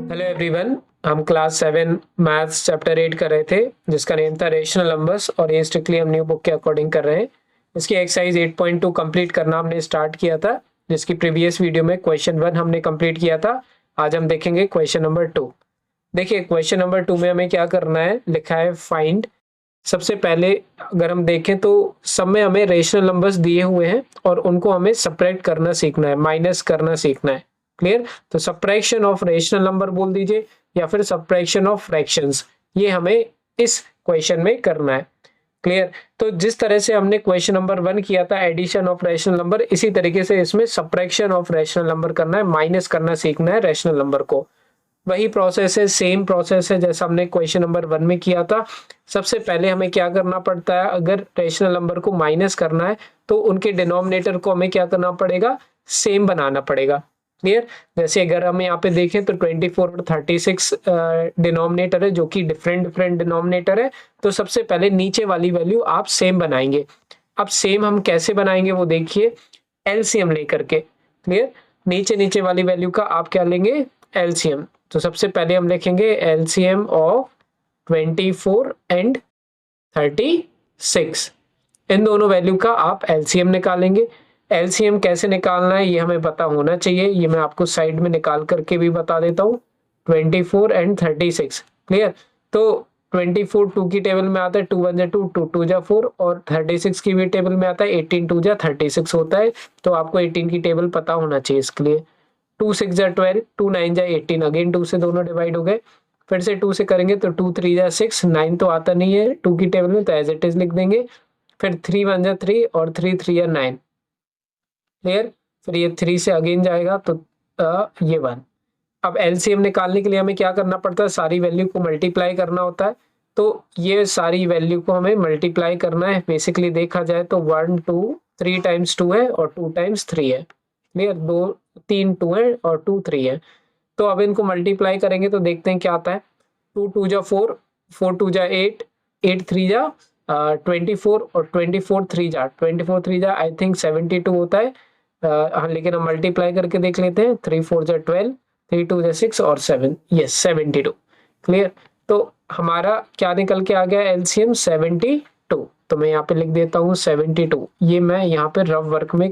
Hello everyone. हम class 7 maths chapter 8 कर रहे थे जिसका नेम था रेशनल नंबर्स और ये स्ट्रिक्टली हम न्यू बुक के अकॉर्डिंग कर रहे हैं। इसकी एक्सरसाइज 8.2 कंप्लीट करना हमने स्टार्ट किया था, जिसकी प्रीवियस वीडियो में क्वेश्चन 1 हमने कंप्लीट किया था। आज हम देखेंगे क्वेश्चन नंबर 2। देखिए क्वेश्चन नंबर 2 में हमें क्या करना है, लिखा है फाइंड। सबसे पहले अगर हम देखें तो सब में हमें रेशनल नंबर्स दिए हुए हैं और उनको हमें सपरेट करना सीखना है, माइनस करना सीखना है। क्लियर? तो सब्ट्रैक्शन ऑफ रेशनल नंबर बोल दीजिए या फिर सब्ट्रैक्शन ऑफ फ्रैक्शंस, ये हमें इस क्वेश्चन में करना है। क्लियर? तो जिस तरह से हमने क्वेश्चन नंबर 1 किया था एडिशन ऑफ रेशनल नंबर, इसी तरीके से इसमें सब्ट्रैक्शन ऑफ रेशनल नंबर करना है, माइनस करना सीखना है रेशनल नंबर को। वही प्रोसेस है, सेम प्रोसेस है जैसा हमने क्वेश्चन नंबर 1 में किया था। सबसे पहले हमें क्या करना पड़ता है, अगर रेशनल नंबर को माइनस करना है तो उनके डिनोमिनेटर को हमें क्या करना पड़ेगा, सेम बनाना पड़ेगा। क्लियर? जैसे अगर हम यहाँ पे देखें तो 24 और 36 डिनोमिनेटर है जो कि डिफरेंट डिफरेंट डिनोमिनेटर है। तो सबसे पहले नीचे वाली वैल्यू आप सेम बनाएंगे। अब सेम हम कैसे बनाएंगे वो देखिए, एलसीएम लेकर के। क्लियर? नीचे नीचे वाली वैल्यू का आप क्या लेंगे, एलसीएम। तो सबसे पहले हम लिखेंगे एलसीएम ऑफ 24 एंड 36। इन दोनों वैल्यू का आप एलसीएम निकालेंगे। एलसीएम कैसे निकालना है ये हमें पता होना चाहिए, ये मैं आपको साइड में निकाल करके भी बता देता हूँ। 24 एंड 36। क्लियर? तो 24 2 की टेबल में आता है, 2 1 जा 2, 2 2 जा 4, और 36 की भी टेबल में आता है, 18 2 जा 36 होता है। तो आपको 18 की टेबल पता होना चाहिए इसके लिए। 2 6 जा 12, 2 9 जा 18, अगेन 2 से दोनों डिवाइड हो गए। फिर से 2 से करेंगे तो 2 3 जा 6, 9 तो आता नहीं है 2 की टेबल में, तो एज इट इज लिख देंगे। फिर 3 1 जा 3 और 3 3 जा 9। क्लियर? फिर ये 3 से अगेन जाएगा तो ये 1। अब एलसीएम निकालने के लिए हमें क्या करना पड़ता है, सारी वैल्यू को मल्टीप्लाई करना होता है। तो ये सारी वैल्यू को हमें मल्टीप्लाई करना है। बेसिकली देखा जाए तो 1 2 3 टाइम्स 2 है और 2 टाइम्स 3 है। क्लियर? 2 3 2 है और 2 3 है। तो अब इनको मल्टीप्लाई करेंगे तो देखते हैं क्या आता है। 2 2 जा 4, 4 2 जा 8, 8 3 जा 24 और 24 3 जा 24 3 जा आई थिंक 72 होता है। हाँ, लेकिन हम मल्टीप्लाई करके देख लेते हैं। 3 4 जा 12, 3 2 जा 6 और 7, यस 72। क्लियर? तो हमारा क्या निकल के आ गया, एलसीएम 72। तो मैं यहाँ पे लिख देता हूँ 72। ये मैं यहाँ पे रफ वर्क में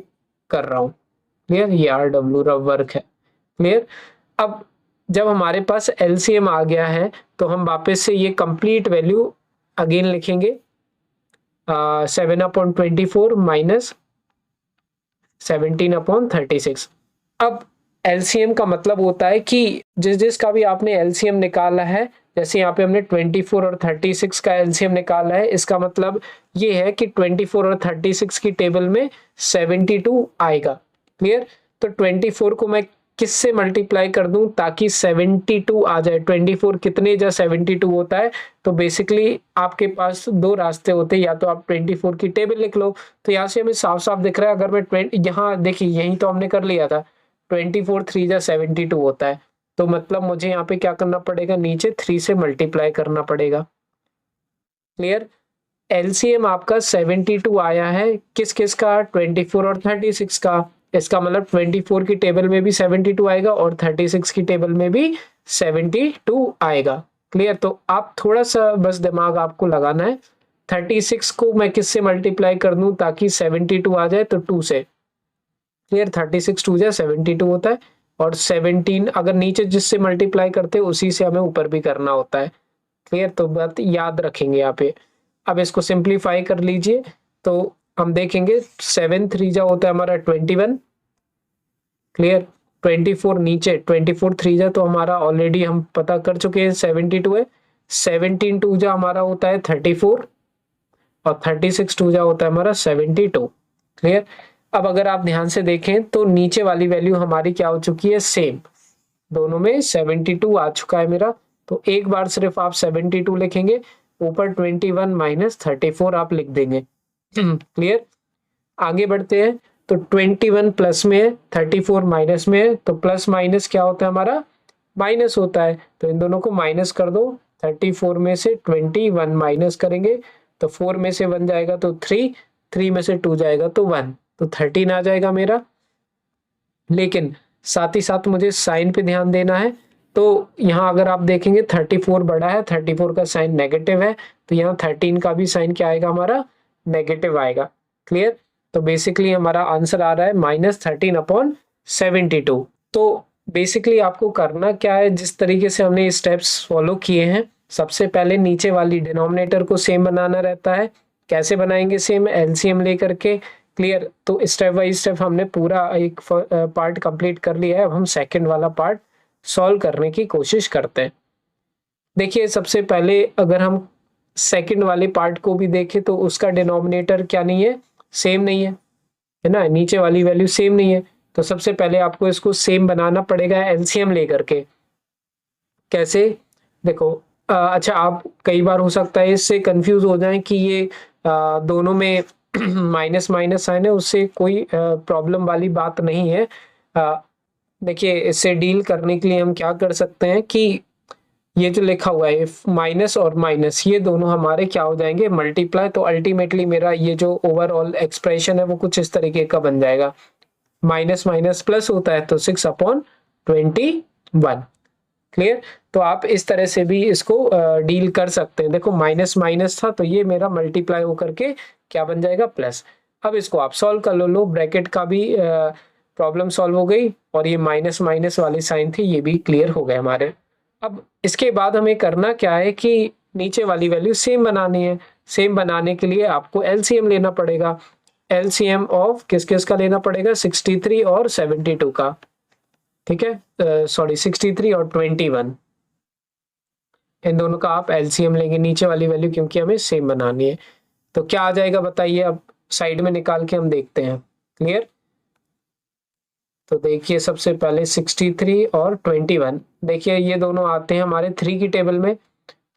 कर रहा हूँ। क्लियर? ये RW रफ वर्क है। क्लियर? अब जब हमारे पास एलसीएम आ गया है तो हम वापस से ये कंप्लीट वैल्यू अगेन लिखेंगे। 7/24 माइनस 17/36। अब एलसीएम का मतलब होता है कि जिस जिसका भी आपने एलसीएम निकाला है, जैसे यहाँ पे हमने 24 और 36 का एलसीएम निकाला है, इसका मतलब ये है कि 24 और 36 की टेबल में 72 आएगा। क्लियर? तो 24 को मैं किससे मल्टीप्लाई कर दूं ताकि 72 आ जाए। 24 कितने जा 72 होता है। तो बेसिकली आपके पास दो रास्ते होते हैं, या तो आप 24 की टेबल लिख लो। तो यहाँ से हमें साफ साफ दिख रहा है, अगर मैं यहाँ देखिए यही तो हमने कर लिया था, 24 3 जा 72 होता है। तो मतलब मुझे यहाँ पे क्या करना पड़ेगा, नीचे 3 से मल्टीप्लाई करना पड़ेगा। क्लियर? एलसीएम आपका 72 आया है, किस किस का, 24 और 36 का। इसका मतलब 24 की टेबल में भी 72 आएगा और 36 की टेबल में भी 72 आएगा। क्लियर? तो आप थोड़ा सा बस दिमाग आपको लगाना है। 36 को मैं किससे मल्टीप्लाई कर दूं ताकि 72 आ जाए, तो 2 से। क्लियर? 36 2 जा 72 होता है, और 17 अगर नीचे जिससे मल्टीप्लाई करते हैं उसी से हमें ऊपर भी करना होता है। क्लियर? तो बात याद रखेंगे यहाँ पे। अब इसको सिंप्लीफाई कर लीजिए तो हम देखेंगे 7 3 जा होता है हमारा 21। क्लियर? 24 नीचे 24 3 जा तो हमारा ऑलरेडी हम पता कर चुके हैं 72 है। 17 2 जा हमारा होता है 34 और 36 2 जा होता है हमारा 72। क्लियर? अब अगर आप ध्यान से देखें तो नीचे वाली वैल्यू हमारी क्या हो चुकी है, सेम। दोनों में 72 आ चुका है मेरा। तो एक बार सिर्फ आप 72 लिखेंगे, ऊपर 21 माइनस 34 आप लिख देंगे। क्लियर? आगे बढ़ते हैं तो 21 प्लस में है, 34 माइनस में है, तो प्लस माइनस क्या होता है हमारा, माइनस होता है। तो इन दोनों को माइनस कर दो। 34 में से 21 माइनस करेंगे तो 4 में से 1 जाएगा तो 3, 3 में से 2 जाएगा तो 1, तो 13 आ जाएगा मेरा। लेकिन साथ ही साथ मुझे साइन पे ध्यान देना है। तो यहाँ अगर आप देखेंगे 34 बड़ा है, 34 का साइन नेगेटिव है, तो यहाँ 13 का भी साइन क्या आएगा हमारा, नेगेटिव आएगा। क्लियर। तो बेसिकली हमारा आंसर आ रहा है -13/72। तो बेसिकली आपको करना क्या है, जिस तरीके से हमने स्टेप्स फॉलो किए हैं, सबसे पहले नीचे वाली डिनोमिनेटर को सेम बनाना रहता है। कैसे बनाएंगे सेम, एलसीएम लेकर के। क्लियर। तो स्टेप बाय स्टेप हमने पूरा एक पार्ट कंप्लीट कर लिया है। अब हम सेकंड वाला पार्ट सॉल्व करने की कोशिश करते हैं। देखिए सबसे पहले अगर हम सेकंड वाले पार्ट को भी देखें तो उसका डिनोमिनेटर क्या नहीं है, सेम नहीं है ना, नीचे वाली वैल्यू सेम नहीं है। तो सबसे पहले आपको इसको सेम बनाना पड़ेगा एलसीएम लेकर के। कैसे, देखो अच्छा आप कई बार हो सकता है इससे कंफ्यूज हो जाएं कि ये दोनों में माइनस माइनस साइन है, उससे कोई प्रॉब्लम वाली बात नहीं है। देखिए इससे डील करने के लिए हम क्या कर सकते हैं कि ये जो लिखा हुआ है माइनस और माइनस, ये दोनों हमारे क्या हो जाएंगे, मल्टीप्लाई। तो अल्टीमेटली मेरा ये जो ओवरऑल एक्सप्रेशन है वो कुछ इस तरीके का बन जाएगा। माइनस माइनस प्लस होता है तो 6/21। क्लियर। तो आप इस तरह से भी इसको डील कर सकते हैं। देखो माइनस माइनस था तो ये मेरा मल्टीप्लाई होकर के क्या बन जाएगा, प्लस। अब इसको आप सॉल्व कर लो, ब्रैकेट का भी प्रॉब्लम सॉल्व हो गई और ये माइनस माइनस वाली साइन थी ये भी क्लियर हो गए हमारे। अब इसके बाद हमें करना क्या है कि नीचे वाली वैल्यू सेम बनानी है। सेम बनाने के लिए आपको एलसीएम लेना पड़ेगा। एलसीएम ऑफ किस किस का लेना पड़ेगा, 63 और 72 का। ठीक है, सॉरी 63 और 21, इन दोनों का आप एलसीएम लेंगे नीचे वाली वैल्यू, क्योंकि हमें सेम बनानी है। तो क्या आ जाएगा बताइए, अब साइड में निकाल के हम देखते हैं। क्लियर। तो देखिए सबसे पहले 63 और 21, देखिए ये दोनों आते हैं हमारे 3 की टेबल में।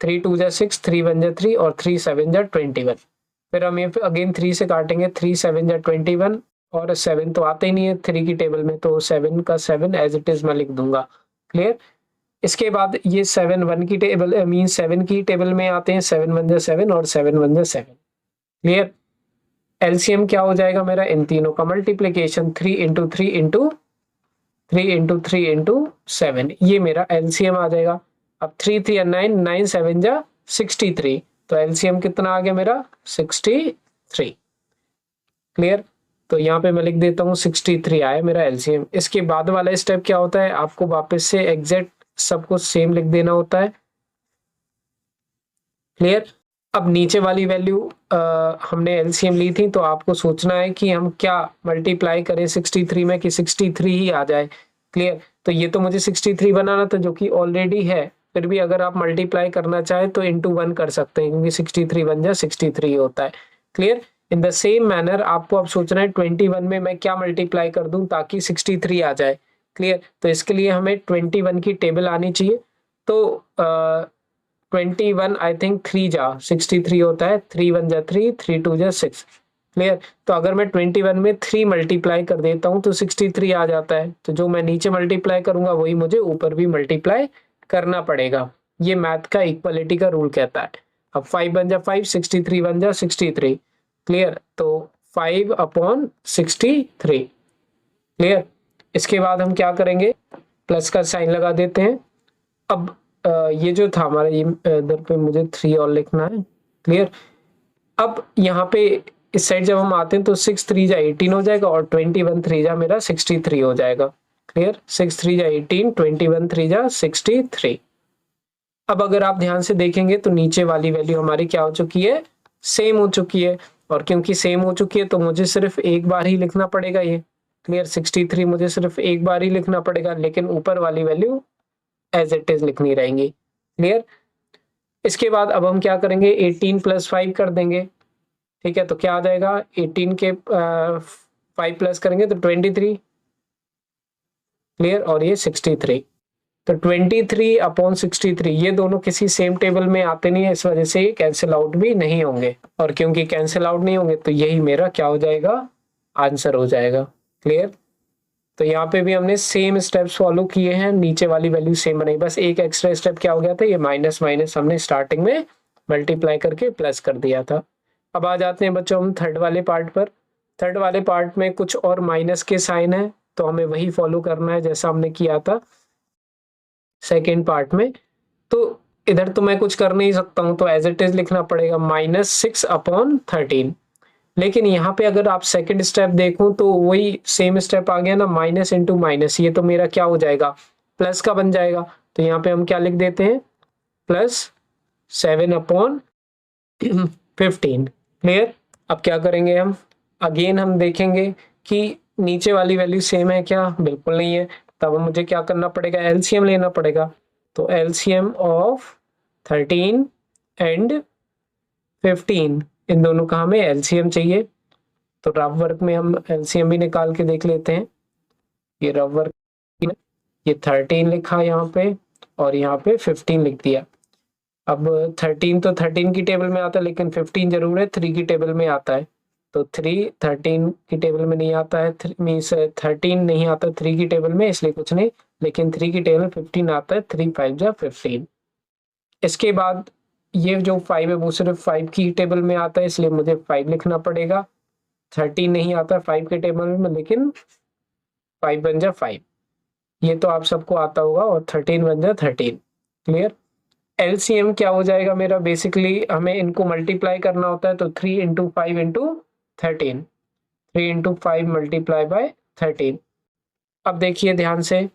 3 2 जा 6, 3 1 जा 3 और 3 7 जा 21। फिर हम ये अगेन 3 से काटेंगे, 3 7 जा 21 और 7 तो आते ही नहीं है 3 की टेबल में, तो 7 का 7 एज इट इज मैं लिख दूंगा। क्लियर। इसके बाद ये 7 1 की टेबल मीन 7 की टेबल में आते हैं, 7 1 जा 7 और 7 1 जा 7। क्लियर। एलसीएम क्या हो जाएगा मेरा, इन तीनों का multiplication 3 into 3 into 3 into 3 into 7, ये मेरा एलसीएम आ जाएगा। अब 3 3 9, 9 7 जा 63, तो एलसीएम कितना आ गया मेरा, 63। क्लियर। तो यहाँ पे मैं लिख देता हूँ 63 आया मेरा एलसीएम। इसके बाद वाला स्टेप क्या होता है, आपको वापस से एग्जैक्ट सब कुछ सेम लिख देना होता है। क्लियर। अब नीचे वाली वैल्यू हमने एलसीएम ली थी, तो आपको सोचना है कि हम क्या मल्टीप्लाई करें 63 में कि 63 ही आ जाए। क्लियर। तो ये तो मुझे 63 बनाना था जो कि ऑलरेडी है, फिर भी अगर आप मल्टीप्लाई करना चाहे तो इंटू 1 कर सकते हैं, क्योंकि 63 बन जाए 63 होता है। Clear. In the same manner आपको अब सोचना है 21 में मैं क्या मल्टीप्लाई कर दूं ताकि 63 आ जाए। क्लियर। तो इसके लिए हमें 21 की टेबल आनी चाहिए। तो 21 आई थिंक 3 जा 63 होता है, 3 1 जा 3, 3 2 जा 6। क्लियर। तो अगर मैं 21 में 3 मल्टीप्लाई कर देता हूं तो 63 आ जाता है। तो जो मैं नीचे मल्टीप्लाई करूंगा वही मुझे ऊपर भी मल्टीप्लाई करना पड़ेगा। ये मैथ का इक्वलिटी का रूल कहता है। अब 5 1 जा 5, 63 1 जा 63। क्लियर। तो 5/63। क्लियर। इसके बाद हम क्या करेंगे, प्लस का साइन लगा देते हैं। अब ये जो था हमारा, ये इधर पे मुझे 3 और लिखना है। क्लियर। अब यहाँ पे इस साइड जब हम आते हैं तो 6 3 जा 18 हो जाएगा और 21 3 जा मेरा 63 हो जाएगा। क्लियर। 6 3 जा 18, 21 3 जा 63। अब अगर आप ध्यान से देखेंगे तो नीचे वाली वैल्यू हमारी क्या हो चुकी है, सेम हो चुकी है। और क्योंकि सेम हो चुकी है तो मुझे सिर्फ एक बार ही लिखना पड़ेगा ये। क्लियर। 63 मुझे सिर्फ एक बार ही लिखना पड़ेगा, लेकिन ऊपर वाली वैल्यू एज इट इज लिखनी रहेंगी। क्लियर। इसके बाद अब हम क्या करेंगे, 18 + 5 कर देंगे। ठीक है। तो क्या आ जाएगा, 18 के 5 प्लस करेंगे तो 23। क्लियर। और ये 63। तो 23/63, ये दोनों किसी सेम टेबल में आते नहीं है, इस वजह से ये कैंसिल आउट भी नहीं होंगे। और क्योंकि कैंसिल आउट नहीं होंगे तो यही मेरा क्या हो जाएगा, आंसर हो जाएगा। क्लियर। तो यहाँ पे भी हमने सेम स्टेप्स फॉलो किए हैं, नीचे वाली वैल्यू सेम बनाई, बस एक एक्स्ट्रा स्टेप क्या हो गया था, ये माइनस माइनस हमने स्टार्टिंग में मल्टीप्लाई करके प्लस कर दिया था। अब आ जाते हैं बच्चों हम थर्ड वाले पार्ट पर। थर्ड वाले पार्ट में कुछ और माइनस के साइन है, तो हमें वही फॉलो करना है जैसा हमने किया था। सेकेंड पार्ट में। तो इधर तो मैं कुछ कर नहीं सकता हूँ, तो एज इट इज लिखना पड़ेगा -6/13। लेकिन यहाँ पे अगर आप सेकंड स्टेप देखो तो वही सेम स्टेप आ गया ना, माइनस इंटू माइनस, ये तो मेरा क्या हो जाएगा, प्लस का बन जाएगा। तो यहाँ पे हम क्या लिख देते हैं, +7/15। क्लियर। अब क्या करेंगे हम, अगेन हम देखेंगे कि नीचे वाली वैल्यू सेम है क्या, बिल्कुल नहीं है। तब मुझे क्या करना पड़ेगा, एलसीएम लेना पड़ेगा। तो एलसीएम ऑफ 13 एंड 15, इन दोनों का हमें एलसीएम चाहिए। तो रफ वर्क में हम एलसीएम भी निकाल के देख लेते हैं। ये रफ वर्क, ये 13 लिखा यहाँ पे और यहाँ पे 15 लिख दिया। अब 13 तो 13 की टेबल में आता है, लेकिन 15 जरूर है, 3 की टेबल में आता है। तो 3 13 की टेबल में नहीं आता है, मीन्स 13 नहीं आता 3 की टेबल में, इसलिए कुछ नहीं। लेकिन 3 की टेबल में 15 आता है, 3 5 जा 15। इसके बाद ये जो 5 है वो सिर्फ 5 की टेबल में आता है, इसलिए मुझे 5 लिखना पड़ेगा। 13 नहीं आता 5 के टेबल में, लेकिन 5 बन जा 5, ये तो आप सबको आता होगा। और 13 बन जा 13। क्लियर। एलसीएम क्या हो जाएगा मेरा, बेसिकली हमें इनको मल्टीप्लाई करना होता है, तो 3 into 5 into 13, 3 into 5 multiply by 13। अब देखिए ध्यान से,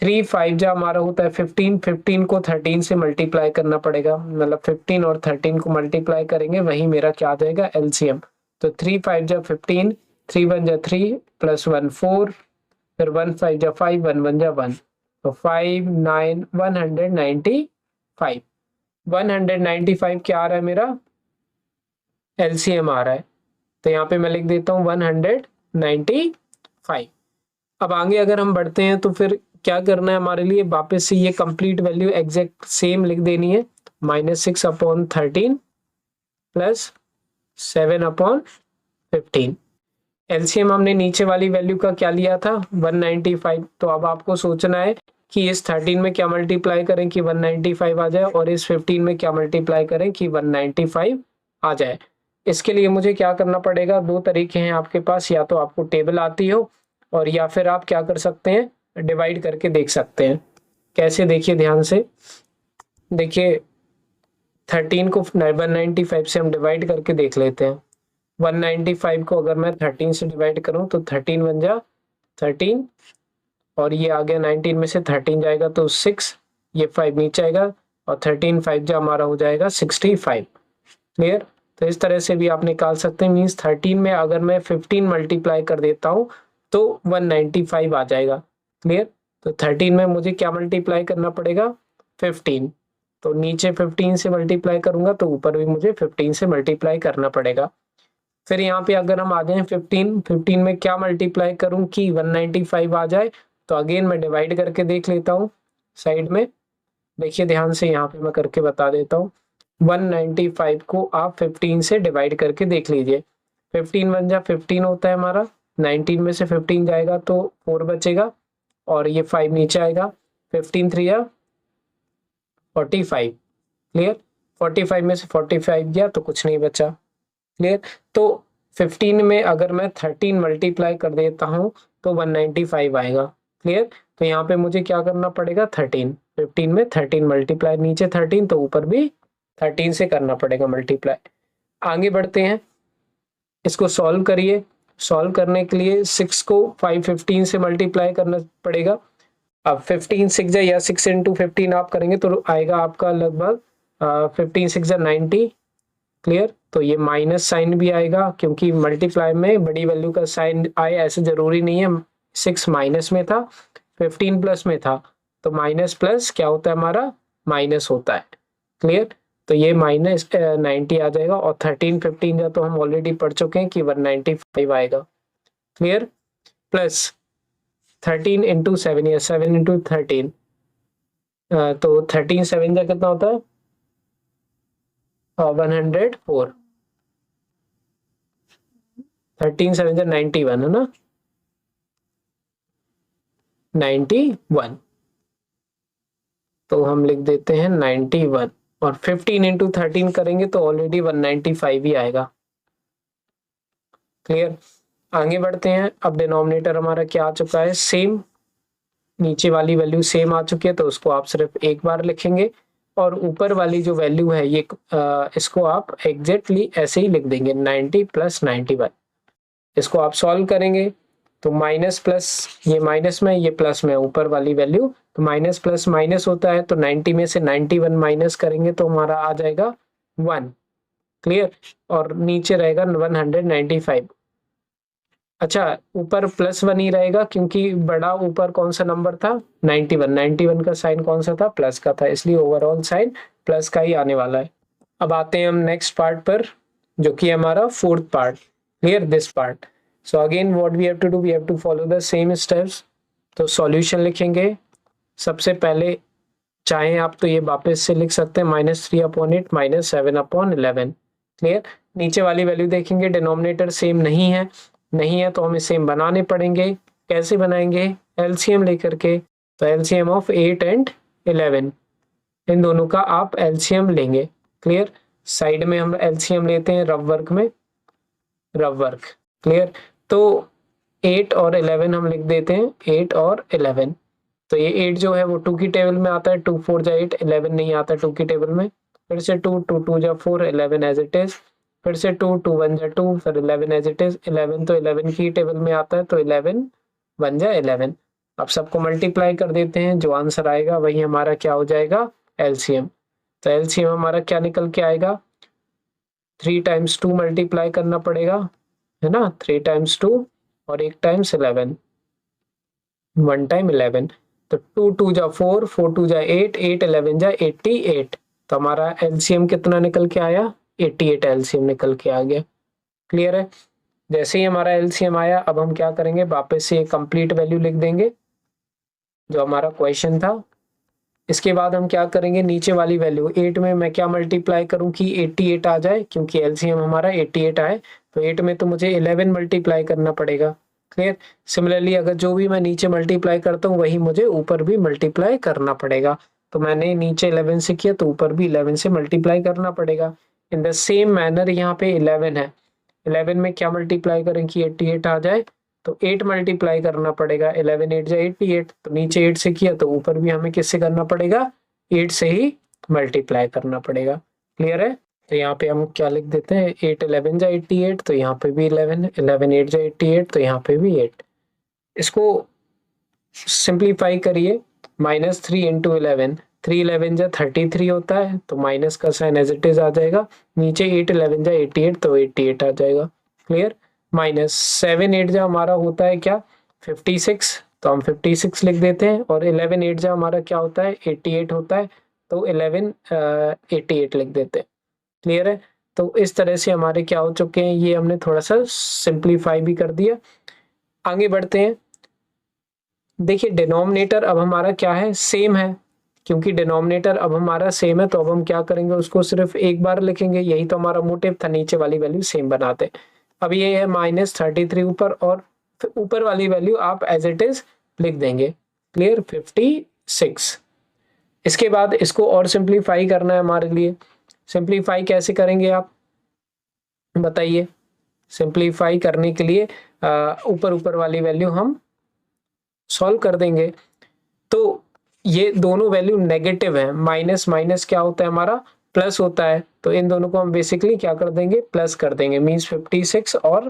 3 5 जा हमारा होता है 15, 15 को 13 से मल्टीप्लाई करना पड़ेगा, मतलब 15 और 13 को मल्टीप्लाई करेंगे, वही मेरा क्या आ जाएगा, एलसीएम। तो 3 5 जा 15, 3 1 जा 3 प्लस 1 4, फिर 1 5 जा 5, 1 1 जा 1, तो 5 9 195। 195 क्या आ रहा है मेरा, एलसीएम आ रहा है। तो यहाँ पे मैं लिख देता हूँ 195। अब आगे अगर हम बढ़ते हैं तो फिर क्या करना है हमारे लिए, वापस से ये कंप्लीट वैल्यू एग्जैक्ट सेम लिख देनी है। -6/13 प्लस 7/15। एलसीएम हमने नीचे वाली वैल्यू का क्या लिया था, 195। तो अब आपको सोचना है कि इस 13 में क्या मल्टीप्लाई करें कि 195 आ जाए, और इस 15 में क्या मल्टीप्लाई करें कि 195 आ जाए। इसके लिए मुझे क्या करना पड़ेगा, दो तरीके हैं आपके पास, या तो आपको टेबल आती हो, और या फिर आप क्या कर सकते हैं, डिवाइड करके देख सकते हैं। कैसे, देखिए ध्यान से, देखिए 13 को 195 से हम डिवाइड करके देख लेते हैं। 195 को अगर मैं 13 से डिवाइड करूं तो 13 बन जा 13, और ये आ गया 19 में से 13 जाएगा तो 6, ये 5 नीचे आएगा, और 13 5 जा हमारा हो जाएगा 65। क्लियर। तो इस तरह से भी आप निकाल सकते हैं, मीन्स 13 में अगर मैं 15 मल्टीप्लाई कर देता हूँ तो 195 आ जाएगा। क्लियर। तो 13 में मुझे क्या मल्टीप्लाई करना पड़ेगा, 15। तो नीचे 15 से मल्टीप्लाई करूंगा तो ऊपर भी मुझे 15 से मल्टीप्लाई करना पड़ेगा। फिर यहाँ पे अगर हम आ जाए 15 में क्या मल्टीप्लाई करूं कि 195 आ जाए, तो अगेन मैं डिवाइड करके देख लेता हूँ साइड में। देखिए ध्यान से, यहाँ पे मैं करके बता देता हूँ। 195 को आप 15 से डिवाइड करके देख लीजिए। 15 बन जा 15 होता है हमारा, 19 में से 15 जाएगा तो 4 बचेगा, और ये 5 नीचे आएगा। 15 3 या 45। क्लियर। 45 में से 45 गया तो कुछ नहीं बचा। क्लियर। तो 15 में अगर मैं 13 मल्टीप्लाई कर देता हूँ तो 195 आएगा। क्लियर। तो यहाँ पे मुझे क्या करना पड़ेगा, 13, 15 में 13 मल्टीप्लाई, नीचे 13 तो ऊपर भी 13 से करना पड़ेगा मल्टीप्लाई। आगे बढ़ते हैं, इसको सॉल्व करिए। सॉल्व करने के लिए 6 को 515 से मल्टीप्लाई करना पड़ेगा। अब 15 6 जा या 6 इंटू 15 आप करेंगे तो आएगा आपका लगभग 15 6 जा 90। क्लियर। तो ये माइनस साइन भी आएगा, क्योंकि मल्टीप्लाई में बड़ी वैल्यू का साइन आए ऐसे जरूरी नहीं है। 6 माइनस में था, 15 प्लस में था, तो माइनस प्लस क्या होता है हमारा, माइनस होता है। क्लियर। तो ये -90 आ जाएगा, और 13 15 का तो हम ऑलरेडी पढ़ चुके हैं कि 195 आएगा। क्लियर। प्लस 13 इंटू 7 या 7 इंटू 13, तो 13 7 का कितना होता है, 104। 13 7 91 है ना, 91। तो हम लिख देते हैं 91, और 15 इंटू 13 करेंगे तो ऑलरेडी 195 ही आएगा। क्लियर। आगे बढ़ते हैं। अब डिनोमिनेटर हमारा क्या आ चुका है, सेम। नीचे वाली वैल्यू सेम आ चुकी है तो उसको आप सिर्फ एक बार लिखेंगे, और ऊपर वाली जो वैल्यू है ये इसको आप एग्जैक्टली ऐसे ही लिख देंगे 90 + 91। इसको आप सॉल्व करेंगे तो माइनस प्लस, ये माइनस में ये प्लस में, ऊपर वाली वैल्यू तो माइनस प्लस माइनस होता है, तो 90 में से 91 माइनस करेंगे तो हमारा आ जाएगा 1। क्लियर। और नीचे रहेगा 195। अच्छा, ऊपर +1 ही रहेगा क्योंकि बड़ा ऊपर कौन सा नंबर था, 91। 91 का साइन कौन सा था, प्लस का था, इसलिए ओवरऑल साइन प्लस का ही आने वाला है। अब आते हैं हम नेक्स्ट पार्ट पर, जो कि हमारा fourth part. Clear this part. So again what we have to do, we have to follow the same steps. तो सॉल्यूशन लिखेंगे सबसे पहले, चाहे आप तो ये वापस से लिख सकते हैं -3/8 -7/11। क्लियर। नीचे वाली वैल्यू देखेंगे, डिनोमिनेटर सेम नहीं है, नहीं है तो हमें सेम बनाने पड़ेंगे। कैसे बनाएंगे, एलसीएम लेकर के। तो एलसीएम ऑफ 8 एंड 11, इन दोनों का आप एलसीएम लेंगे। क्लियर। साइड में हम एलसीएम लेते हैं रफ वर्क में, रफ वर्क। क्लियर। तो 8 और 11 हम लिख देते हैं, 8 और 11। तो ये 8 जो है वो 2 की टेबल में आता है, 2 4 जा 8, 11 नहीं आता 2 की टेबल में। फिर से 2 2 2 जा 4, 11 एज इट इज। फिर से 2 2 1 जा 2, फिर 11 एज इट इज। 11 तो 11 की टेबल में आता है, तो 11 1 जा 11। अब सबको मल्टीप्लाई कर देते हैं, जो आंसर आएगा वही हमारा क्या हो जाएगा, एलसीएम। तो एलसीएम हमारा क्या निकल के आएगा, 3 × 2 मल्टीप्लाई करना पड़ेगा, है ना, 3 × 2 और 1 × 11, 1 × 11। तो 2 2 जा 4, 4 2 जा 8, 8 11 जा 88। तो हमारा एलसीएम कितना निकल के आया, 88 एलसीएम निकल के आ गया। क्लियर है। जैसे ही हमारा एलसीएम आया, अब हम क्या करेंगे, वापस से कंप्लीट वैल्यू लिख देंगे जो हमारा क्वेश्चन था। इसके बाद हम क्या करेंगे, नीचे वाली वैल्यू 8 में मैं क्या मल्टीप्लाई करूं कि 88 आ जाए, क्योंकि एलसीएम हमारा 88 आए, तो 8 में तो मुझे 11 मल्टीप्लाई करना पड़ेगा। क्लियर। सिमिलरली अगर जो भी मैं नीचे मल्टीप्लाई करता हूँ वही मुझे ऊपर भी मल्टीप्लाई करना पड़ेगा। तो मैंने नीचे 11 से किया तो ऊपर भी 11 से मल्टीप्लाई करना पड़ेगा। इन द सेम मैनर यहाँ पे 11 है, 11 में क्या मल्टीप्लाई करें कि 88 आ जाए, तो 8 मल्टीप्लाई करना पड़ेगा, 11 8 जा 88। तो नीचे 8 से किया तो ऊपर भी हमें किससे करना पड़ेगा, 8 से ही मल्टीप्लाई करना पड़ेगा। क्लियर है। तो यहाँ पे हम क्या लिख देते हैं, 8 11 जा 88, तो यहाँ पे भी 11, 11 8 जा 88, तो यहाँ पे भी 8। इसको सिंप्लीफाई करिए, -3 × 11, 3 11 जा 33 होता है, तो माइनस का साइन एज इट इज आ जाएगा। नीचे 8 11 जा 88, तो 88 आ जाएगा। क्लियर। -7 8 जा हमारा होता है क्या, 56, तो हम 56 लिख देते हैं। और 11 8 जा हमारा क्या होता है, 88 होता है, तो 11 88 लिख देते हैं। क्लियर है। तो इस तरह से हमारे क्या हो चुके हैं, ये हमने थोड़ा सा सिंप्लीफाई भी कर दिया। आगे बढ़ते हैं। देखिए डिनोमिनेटर अब हमारा क्या है, सेम है। क्योंकि डिनोमिनेटर अब हमारा सेम है, तो अब हम क्या करेंगे, उसको सिर्फ एक बार लिखेंगे। यही तो हमारा मोटिव था, नीचे वाली वैल्यू सेम बनाते। अब ये है -33 ऊपर, और ऊपर वाली वैल्यू आप एज इट इज लिख देंगे। क्लियर। 56। इसके बाद इसको और सिंप्लीफाई करना है हमारे लिए। सिंप्लीफाई कैसे करेंगे आप बताइए। सिंप्लीफाई करने के लिए ऊपर ऊपर वाली वैल्यू हम सॉल्व कर देंगे। तो ये दोनों वैल्यू नेगेटिव है, माइनस माइनस क्या होता है हमारा, प्लस होता है। तो इन दोनों को हम बेसिकली क्या कर देंगे, प्लस कर देंगे। मीन्स 56 और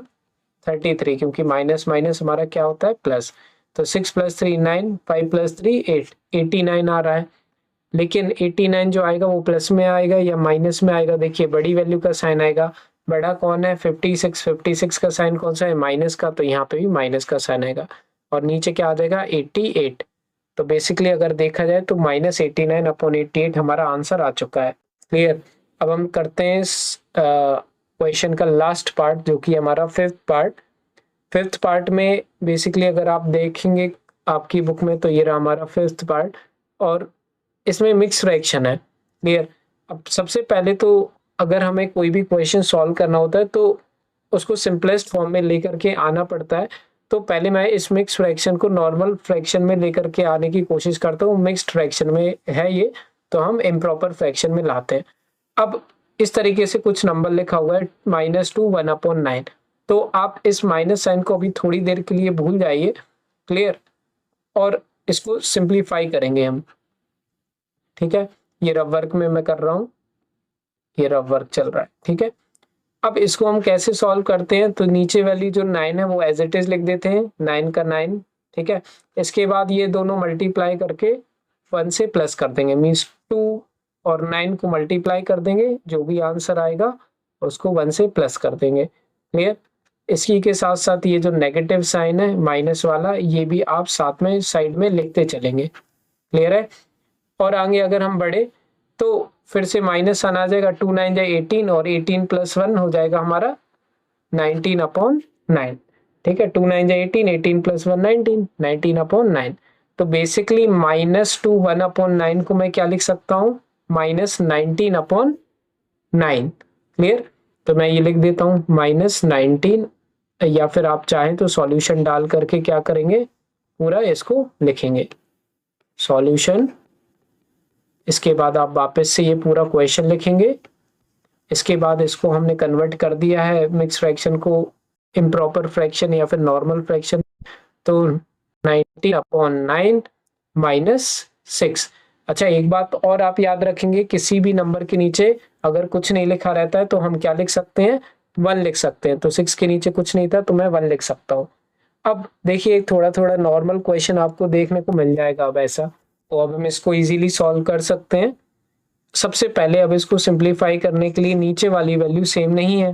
33, क्योंकि माइनस माइनस हमारा क्या होता है, प्लस। तो 6 + 3 9, 5 + 3 8, 89 आ रहा है। लेकिन 89 जो आएगा वो प्लस में आएगा या माइनस में आएगा, देखिए बड़ी वैल्यू का साइन आएगा। बड़ा कौन है, 56, 56 का साइन कौन सा है, माइनस का, तो यहाँ पे भी माइनस का साइन आएगा। और नीचे क्या आ जाएगा, 88। तो बेसिकली अगर देखा जाए तो -89/88 हमारा आंसर आ चुका है। क्लियर। अब हम करते हैं इस क्वेश्चन का लास्ट पार्ट, जो कि हमारा फिफ्थ पार्ट। फिफ्थ पार्ट में बेसिकली अगर आप देखेंगे आपकी बुक में, तो ये रहा हमारा फिफ्थ पार्ट, और इसमें मिक्स फ्रैक्शन है। क्लियर। अब सबसे पहले तो अगर हमें कोई भी क्वेश्चन सॉल्व करना होता है तो उसको सिंपलेस्ट फॉर्म में लेकर के आना पड़ता है। तो पहले मैं इस मिक्स फ्रैक्शन को नॉर्मल फ्रैक्शन में लेकर के आने की कोशिश करता हूँ। मिक्स्ड फ्रैक्शन में है ये, तो हम इम्प्रॉपर फ्रैक्शन में लाते हैं। अब इस तरीके से कुछ नंबर लिखा हुआ है, -2 1/9। तो आप इस माइनस साइन को अभी थोड़ी देर के लिए भूल जाइए। क्लियर। और इसको सिंप्लीफाई करेंगे हम, ठीक है। ये रफ वर्क में मैं कर रहा हूँ, ये रफ वर्क चल रहा है, ठीक है। अब इसको हम कैसे सॉल्व करते हैं, तो नीचे वाली जो 9 है वो एज इट इज लिख देते हैं, 9 का 9, ठीक है। इसके बाद ये दोनों मल्टीप्लाई करके 1 से प्लस कर देंगे, मीन्स 2 और 9 को मल्टीप्लाई कर देंगे, जो भी आंसर आएगा उसको 1 से प्लस कर देंगे। क्लियर। इसी के साथ साथ ये जो नेगेटिव साइन है माइनस वाला, ये भी आप साथ में साइड में लिखते चलेंगे। क्लियर है। और आगे अगर हम बढ़े तो फिर से माइनस साइन आ जाएगा, 2 9 जाए 18 और 18 प्लस 1 हो जाएगा हमारा 19/9, ठीक है। 2 9 जाए 18, 18 प्लस 1 19, 19/9। तो बेसिकली -2 1/9 को मैं क्या लिख सकता हूँ, -19/9। क्लियर। तो मैं ये लिख देता हूँ -19, या फिर आप चाहें तो सॉल्यूशन डाल करके क्या करेंगे, पूरा इसको लिखेंगे सॉल्यूशन। इसके बाद आप वापस से ये पूरा क्वेश्चन लिखेंगे। इसके बाद इसको हमने कन्वर्ट कर दिया है मिक्स फ्रैक्शन को इम्प्रॉपर फ्रैक्शन या फिर नॉर्मल फ्रैक्शन, तो 19/9 -6। अच्छा, एक बात और आप याद रखेंगे, किसी भी नंबर के नीचे अगर कुछ नहीं लिखा रहता है तो हम क्या लिख सकते हैं, 1 लिख सकते हैं। तो 6 के नीचे कुछ नहीं था तो मैं 1 लिख सकता हूँ। अब देखिए थोड़ा थोड़ा नॉर्मल क्वेश्चन आपको देखने को मिल जाएगा अब ऐसा, तो अब हम इसको इजीली सॉल्व कर सकते हैं। सबसे पहले अब इसको सिंप्लीफाई करने के लिए नीचे वाली वैल्यू सेम नहीं है,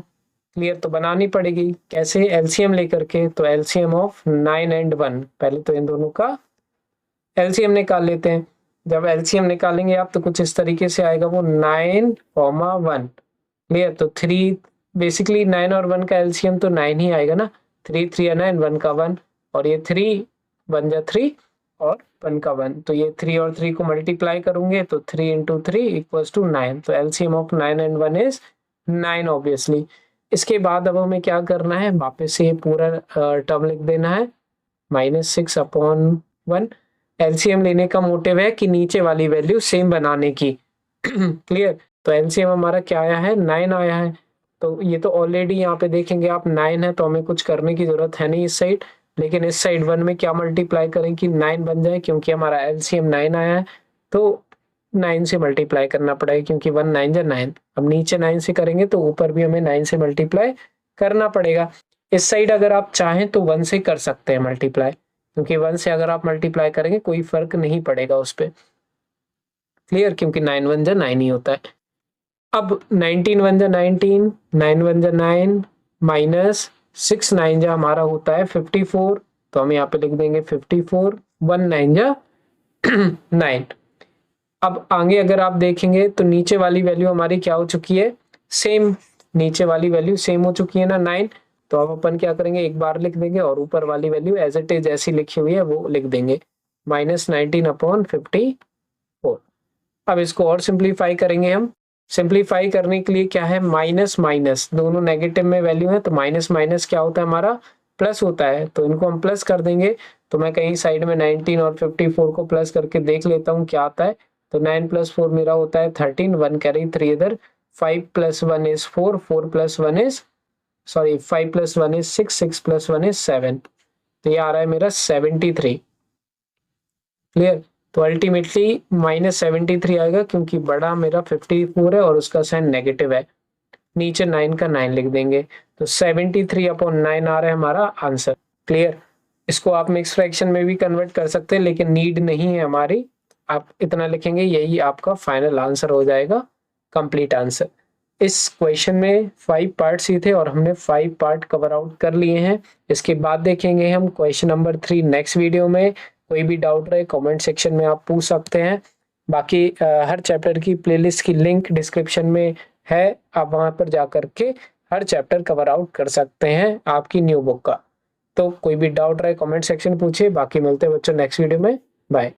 क्लियर, तो बनानी पड़ेगी। कैसे, एलसीएम लेकर के। तो एलसीएम ऑफ 9 एंड 1, पहले तो इन दोनों का एलसीएम निकाल लेते हैं। जब एलसीएम निकालेंगे आप तो कुछ इस तरीके से आएगा, वो 9, 1, क्लियर। तो 3, बेसिकली 9 और 1 का एलसीएम तो 9 ही आएगा ना, 3 3 है 9, 1 का 1, और ये 3 1 जा 3 और 1 का 1, तो ये 3 और 3 को मल्टीप्लाई करूंगे तो 3 × 3 = 9। तो LCM of 9 and 1 is 9 obviously. इसके बाद अब हमें क्या करना है, वापस से ये पूरा टर्म लिख देना है, -6/1। एलसीएम लेने का मोटिव है कि नीचे वाली वैल्यू सेम बनाने की। क्लियर। तो एलसीएम हमारा क्या आया है, 9 आया है। तो ये तो ऑलरेडी यहाँ पे देखेंगे आप 9 है, तो हमें कुछ करने की जरूरत है नहीं इस साइड, लेकिन इस साइड 1 में क्या मल्टीप्लाई करें कि 9 बन जाए, क्योंकि हमारा एलसीएम 9 आया है तो 9 से मल्टीप्लाई करना पड़ेगा, क्योंकि 1 9 जा 9। अब नीचे 9 से करेंगे तो ऊपर भी हमें 9 से मल्टीप्लाई करना पड़ेगा। इस साइड अगर आप चाहें तो 1 से कर सकते हैं मल्टीप्लाई, क्योंकि 1 से अगर आप मल्टीप्लाई करेंगे कोई फर्क नहीं पड़ेगा उस पर। क्लियर, क्योंकि 9 1 जा 9 ही होता है। अब 19 1 जा 19, 9 1 जा 9, -6 9 जा हमारा होता है 54, तो हम यहाँ पे लिख देंगे 54, 1 9 जा 9। अब आगे अगर आप देखेंगे तो नीचे वाली वैल्यू हमारी क्या हो चुकी है, सेम, नीचे वाली वैल्यू सेम हो चुकी है ना 9। तो अब अपन क्या करेंगे, एक बार लिख देंगे और ऊपर वाली वैल्यू एज इट इज जैसी लिखी हुई है वो लिख देंगे, -19/54। अब इसको और सिंप्लीफाई करेंगे हम। सिंप्लीफाई करने के लिए क्या है, माइनस माइनस दोनों नेगेटिव में वैल्यू है, तो माइनस माइनस क्या होता है हमारा, प्लस होता है, तो इनको हम प्लस कर देंगे। तो मैं कहीं साइड में 19 और 54 को प्लस करके देख लेता हूँ क्या आता है। तो 9 + 4 मेरा होता है 13, 1 कैरी 3 इधर, 5 + 1 इज 4, 4 + 1 इज 6, 6 + 1 इज 7। तो ये आ रहा है मेरा 73। क्लियर। तो अल्टीमेटली -73 आएगा, क्योंकि बड़ा मेरा 54 है और उसका साइन नेगेटिव है। नीचे 9 का 9 लिख देंगे, तो 73/9 आ रहा है हमारा आंसर। क्लियर। इसको आप मिक्स फ्रैक्शन में भी कन्वर्ट कर सकते हैं, लेकिन नीड नहीं है हमारी, आप इतना लिखेंगे यही आपका फाइनल आंसर हो जाएगा, कंप्लीट आंसर। इस क्वेश्चन में 5 पार्ट्स ही थे और हमने 5 पार्ट कवर आउट कर लिए हैं। इसके बाद देखेंगे हम क्वेश्चन नंबर 3 नेक्स्ट वीडियो में। कोई भी डाउट रहे कमेंट सेक्शन में आप पूछ सकते हैं। बाकी हर चैप्टर की प्लेलिस्ट की लिंक डिस्क्रिप्शन में है, आप वहां पर जाकर के हर चैप्टर कवर आउट कर सकते हैं आपकी न्यू बुक का। तो कोई भी डाउट रहे कमेंट सेक्शन पूछिए। बाकी मिलते हैं बच्चों नेक्स्ट वीडियो में। बाय।